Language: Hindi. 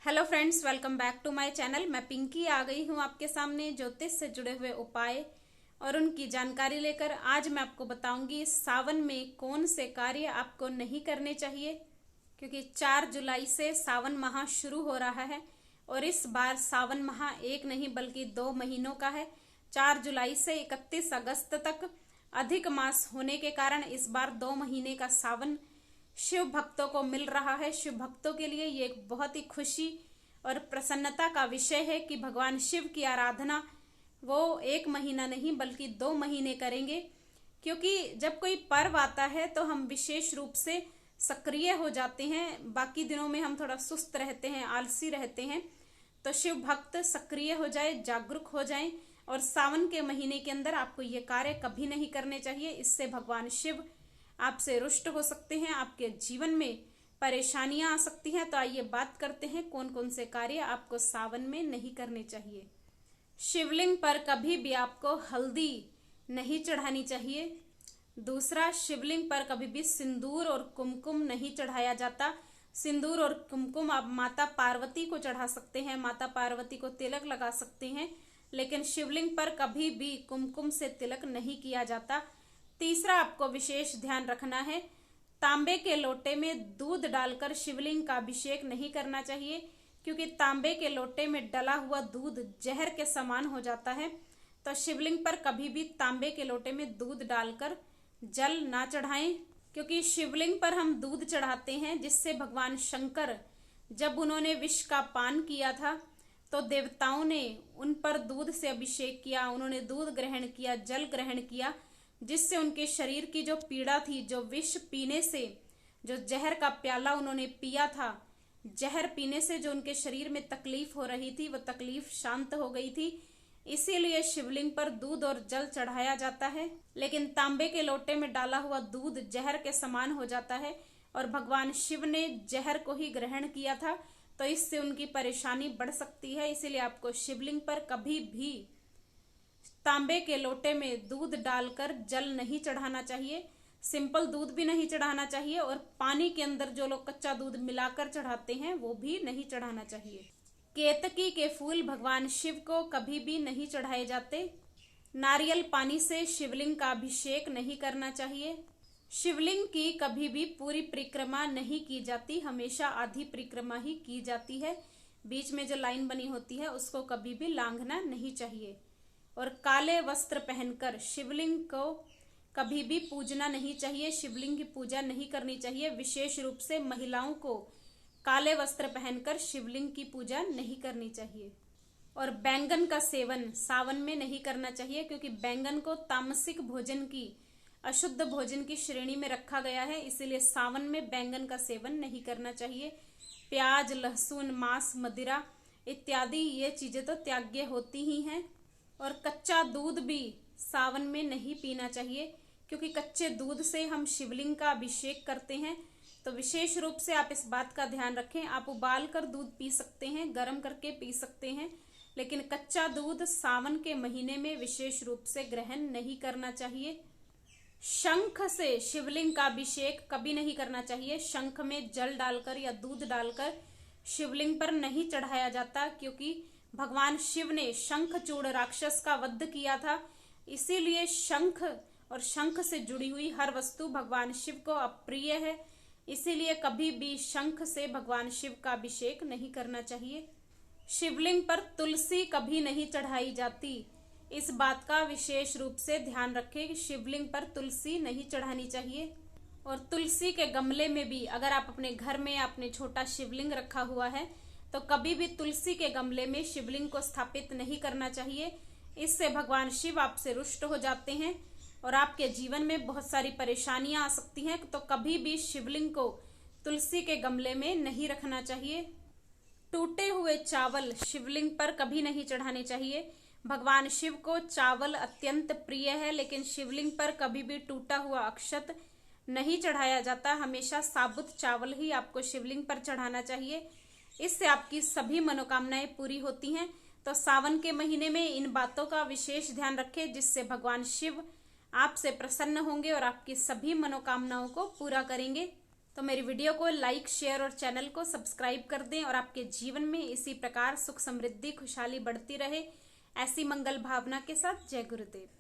Hello friends, welcome back to my channel. मैं पिंकी आ गई हूँ आपके सामने ज्योतिष से जुड़े हुए उपाय और उनकी जानकारी लेकर। आज मैं आपको बताऊंगी सावन में कौन से कार्य आपको नहीं करने चाहिए, क्योंकि 4 जुलाई से सावन माह शुरू हो रहा है और इस बार सावन माह एक नहीं बल्कि 2 महीनों का है। 4 जुलाई से 31 अगस्त तक अधिक मास होने के कारण इस बार 2 महीने का सावन शिव भक्तों को मिल रहा है। शिव भक्तों के लिए ये एक बहुत ही खुशी और प्रसन्नता का विषय है कि भगवान शिव की आराधना वो 1 महीना नहीं बल्कि 2 महीने करेंगे, क्योंकि जब कोई पर्व आता है तो हम विशेष रूप से सक्रिय हो जाते हैं। बाकी दिनों में हम थोड़ा सुस्त रहते हैं, आलसी रहते हैं। तो शिव भक्त सक्रिय हो जाए, जागरूक हो जाएं और सावन के महीने के अंदर आपको ये कार्य कभी नहीं करने चाहिए। इससे भगवान शिव आपसे रुष्ट हो सकते हैं, आपके जीवन में परेशानियां आ सकती हैं। तो आइए बात करते हैं कौन कौन से कार्य आपको सावन में नहीं करने चाहिए। शिवलिंग पर कभी भी आपको हल्दी नहीं चढ़ानी चाहिए। दूसरा, शिवलिंग पर कभी भी सिंदूर और कुमकुम नहीं चढ़ाया जाता। सिंदूर और कुमकुम आप माता पार्वती को चढ़ा सकते हैं, माता पार्वती को तिलक लगा सकते हैं, लेकिन शिवलिंग पर कभी भी कुमकुम से तिलक नहीं किया जाता। तीसरा, आपको विशेष ध्यान रखना है, तांबे के लोटे में दूध डालकर शिवलिंग का अभिषेक नहीं करना चाहिए, क्योंकि तांबे के लोटे में डला हुआ दूध जहर के समान हो जाता है। तो शिवलिंग पर कभी भी तांबे के लोटे में दूध डालकर जल ना चढ़ाएं, क्योंकि शिवलिंग पर हम दूध चढ़ाते हैं जिससे भगवान शंकर जब उन्होंने विष का पान किया था तो देवताओं ने उन पर दूध से अभिषेक किया, उन्होंने दूध ग्रहण किया, जल ग्रहण किया, जिससे उनके शरीर की जो पीड़ा थी, जो विष पीने से, जो जहर का प्याला उन्होंने पिया था, जहर पीने से जो उनके शरीर में तकलीफ हो रही थी वो तकलीफ शांत हो गई थी। इसीलिए शिवलिंग पर दूध और जल चढ़ाया जाता है। लेकिन तांबे के लोटे में डाला हुआ दूध जहर के समान हो जाता है और भगवान शिव ने जहर को ही ग्रहण किया था, तो इससे उनकी परेशानी बढ़ सकती है। इसीलिए आपको शिवलिंग पर कभी भी तांबे के लोटे में दूध डालकर जल नहीं चढ़ाना चाहिए। सिंपल दूध भी नहीं चढ़ाना चाहिए और पानी के अंदर जो लोग कच्चा दूध मिलाकर चढ़ाते हैं वो भी नहीं चढ़ाना चाहिए। केतकी के फूल भगवान शिव को कभी भी नहीं चढ़ाए जाते। नारियल पानी से शिवलिंग का अभिषेक नहीं करना चाहिए। शिवलिंग की कभी भी पूरी परिक्रमा नहीं की जाती, हमेशा आधी परिक्रमा ही की जाती है। बीच में जो लाइन बनी होती है उसको कभी भी लांघना नहीं चाहिए। और काले वस्त्र पहनकर शिवलिंग को कभी भी पूजना नहीं चाहिए, शिवलिंग की पूजा नहीं करनी चाहिए। विशेष रूप से महिलाओं को काले वस्त्र पहनकर शिवलिंग की पूजा नहीं करनी चाहिए। और बैंगन का सेवन सावन में नहीं करना चाहिए, क्योंकि बैंगन को तामसिक भोजन की, अशुद्ध भोजन की श्रेणी में रखा गया है। इसीलिए सावन में बैंगन का सेवन नहीं करना चाहिए। प्याज, लहसुन, मांस, मदिरा इत्यादि ये चीजें तो त्याज्य होती ही हैं। और कच्चा दूध भी सावन में नहीं पीना चाहिए, क्योंकि कच्चे दूध से हम शिवलिंग का अभिषेक करते हैं। तो विशेष रूप से आप इस बात का ध्यान रखें। आप उबाल कर दूध पी सकते हैं, गर्म करके पी सकते हैं, लेकिन कच्चा दूध सावन के महीने में विशेष रूप से ग्रहण नहीं करना चाहिए। शंख से शिवलिंग का अभिषेक कभी नहीं करना चाहिए। शंख में जल डालकर या दूध डालकर शिवलिंग पर नहीं चढ़ाया जाता, क्योंकि भगवान शिव ने शंखचूड़ राक्षस का वध किया था। इसीलिए शंख और शंख से जुड़ी हुई हर वस्तु भगवान शिव को अप्रिय है। इसीलिए कभी भी शंख से भगवान शिव का अभिषेक नहीं करना चाहिए। शिवलिंग पर तुलसी कभी नहीं चढ़ाई जाती। इस बात का विशेष रूप से ध्यान रखें कि शिवलिंग पर तुलसी नहीं चढ़ानी चाहिए। और तुलसी के गमले में भी, अगर आप अपने घर में अपने छोटा शिवलिंग रखा हुआ है तो कभी भी तुलसी के गमले में शिवलिंग को स्थापित नहीं करना चाहिए। इससे भगवान शिव आपसे रुष्ट हो जाते हैं और आपके जीवन में बहुत सारी परेशानियां आ सकती हैं। तो कभी भी शिवलिंग को तुलसी के गमले में नहीं रखना चाहिए। टूटे हुए चावल शिवलिंग पर कभी नहीं चढ़ाने चाहिए। भगवान शिव को चावल अत्यंत प्रिय है, लेकिन शिवलिंग पर कभी भी टूटा हुआ अक्षत नहीं चढ़ाया जाता। हमेशा साबुत चावल ही आपको शिवलिंग पर चढ़ाना चाहिए। इससे आपकी सभी मनोकामनाएं पूरी होती हैं। तो सावन के महीने में इन बातों का विशेष ध्यान रखें, जिससे भगवान शिव आपसे प्रसन्न होंगे और आपकी सभी मनोकामनाओं को पूरा करेंगे। तो मेरी वीडियो को लाइक, शेयर और चैनल को सब्सक्राइब कर दें और आपके जीवन में इसी प्रकार सुख, समृद्धि, खुशहाली बढ़ती रहे। ऐसी मंगल भावना के साथ, जय गुरुदेव।